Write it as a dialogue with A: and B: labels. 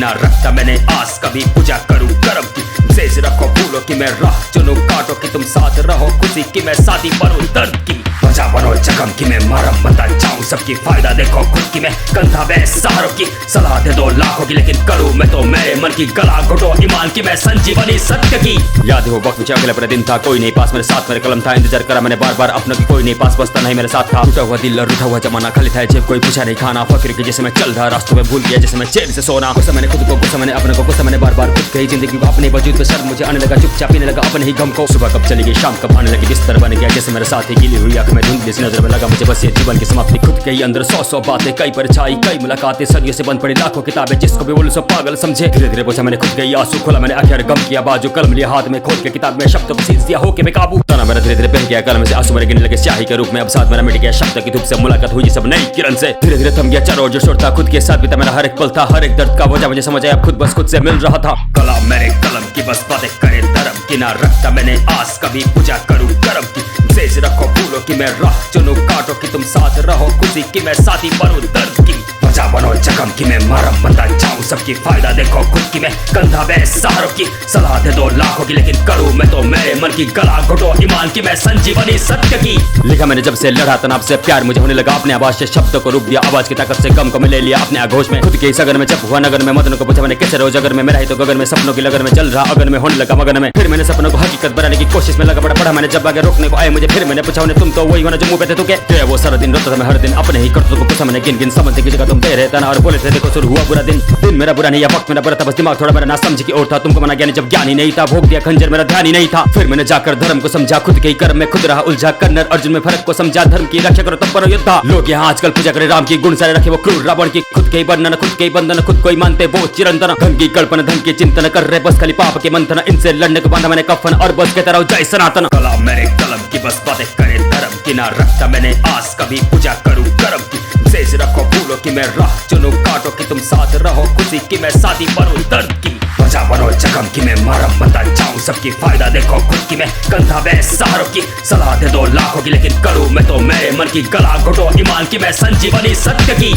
A: ना रखता मैंने आस कभी पूजा करूं कर्म की। शेष रखो फूलों की मैं राह चुनूं कांटों की तुम साथ रहो खुशी की मैं साथी बनूं दर्द की। वजह बनो जख्म की मैं मरहम बता जाऊं सबकी फायदा देखो खुद की मैं कंधा बे सहारों की। सलाह दे दो लाखों की लेकिन करूं मैं तो मेरे मन की गला घोटो ईमान की मैं संजीवनी सत्य की। याद हो वक्त मुझे अगले पूरे दिन था कोई नहीं पास मेरे साथ मेरे कलम था इंतजार करा मैंने बार बार अपनों की कोई नहीं पास बसता नहीं मेरे साथ था। टूटा हुआ दिल और रूठा हुआ जमाना खाली था जेब कोई पूछा नहीं खाना फकीर की जैसे मैं चल रहा रास्तों में भूल गया जैसे मैं चैन से सोना। गुस्सा मैंने खुद को गुस्सा मैंने अपने को गुस्सा मैंने बार बार खुद कही जिंदगी को अपने वजूद पे शर्म मुझे आने लगा चुपचाप पीने लगा अपने ही गम को। सुबह कब चली गई शाम कब आने लगी बिस्तर बन गया जैसे मेरे साथ ही गिली हुई आंख में धुंध जैसी नजर में लगा मुझे बस ये जीवन की समाप्ति। खुद के ही अंदर सौ बातें कई परछाई कई मुलाकातें सदियों से बंद पड़ी लाखों किताबें जिसको भी बोलूं सब पागल समझे। धीरे धीरे पोछा मैंने खुद के ही आंसू खोला मैंने आखिर गम किया बाजू कलम लिया हाथ में खोल के किताब में शब्दों को सींच दिया होके बेकाबू। तना मेरा धीरे धीरे बह गया कलम से आंसू मेरे गिरने लगे स्याही के रूप में अब साथ मेरा मिट गया शब्द की धूप से मुलाकात हुई सब नई किरण से। धीरे धीरे थम गया चारों जो शोर था खुद के साथ बीता मेरा हर एक पल था हर एक दर्द का वजह मुझे समझ आया खुद बस खुद से मिल रहा था। कलम मेरे कलम की बस बातें करे धर्म की ना रखता मैंने आस कभी पूजा करूं कर्म की। शेष रखो फूलों की मैं राह चुनूं कांटों की तुम साथ रहो खुशी की मैं साथी बनूं दर्द की। वजह बनो जख्म की मैं मरहम बता जाऊं सबकी फायदा देखो खुद की मैं कंधा बे सहारों की। सलाह दे दो लाखों की लेकिन करूं मैं तो मेरे मन की गला घोटो ईमान की मैं संजीवनी सत्य की। लिखा मैंने जब से लड़ा तनाव से प्यार मुझे होने लगा अपने आवाज से शब्दों को रुक दिया आवाज की ताकत से गम को मैं ले लिया अपने आगोश में। खुद के सगन में जब हुआ नगर में मदन को पूछा मैंने कैसे रोज अगर में मेरा ही तो गगन में सपनों की लगन में चल रहा अगन में होने लगा मगन में। फिर मैंने सपनों को हकीकत बनाने की कोशिश में लगा पड़ा मैंने जब आगे रोकने को आए मुझे फिर मैंने पूछा तुम तो वही होना जो मुंह पे थे तू क्या वो सारा दिन रोता था मैं हर दिन अपने ही करतूतों को पूछा मैंने गिन गिन समझने की जगह तुम दे रहे थे और बोले थे देखो शुरू हुआ बुरा दिन मेरा बुरा नहीं वक्त मेरा बुरा था बस दिमाग थोड़ा मेरा ना समझ की ओर था तुमको मना ज्ञानी जब ज्ञान ही नहीं था भोग दिया खंजर मेरा ध्यान ही नहीं था। फिर मैंने जाकर धर्म को समझा खुद के ही कर्म में खुद रहा उलझा कन्नर अर्जुन में फर्क को समझा धर्म की रक्षा करो तब बनो योद्धा। लोग यहाँ आजकल पूजा करे राम की गुण सारे रखे वो क्रूर रावण की खुद के ही वर्णन खुद के ही बंधन खुद को ही मानते वो चिरंतन धन की कल्पना धन की चिंतन कर रहे बस खाली पाप के मंथन इनसे लड़ने को बांधा मैंने कफन और बस कहता रहो जय सनातन। कलम मेरे कलम की बस बातें करे धर्म की ना रखता मैंने आस कभी पूजा करूं कर्म की। शेष रखो फूलों की मैं राह चुनूं कांटों की तुम साथ रहो खुशी की मैं साथी बनूं दर्द की। वजह बनो जख्म की मैं मरहम बता जाऊं सबकी फायदा देखो खुद की मैं कंधा बे सहारों की। सलाह दे दो लाखों की लेकिन करूं मैं तो मेरे मन की गला घोटो ईमान की मैं संजीवनी सत्य की।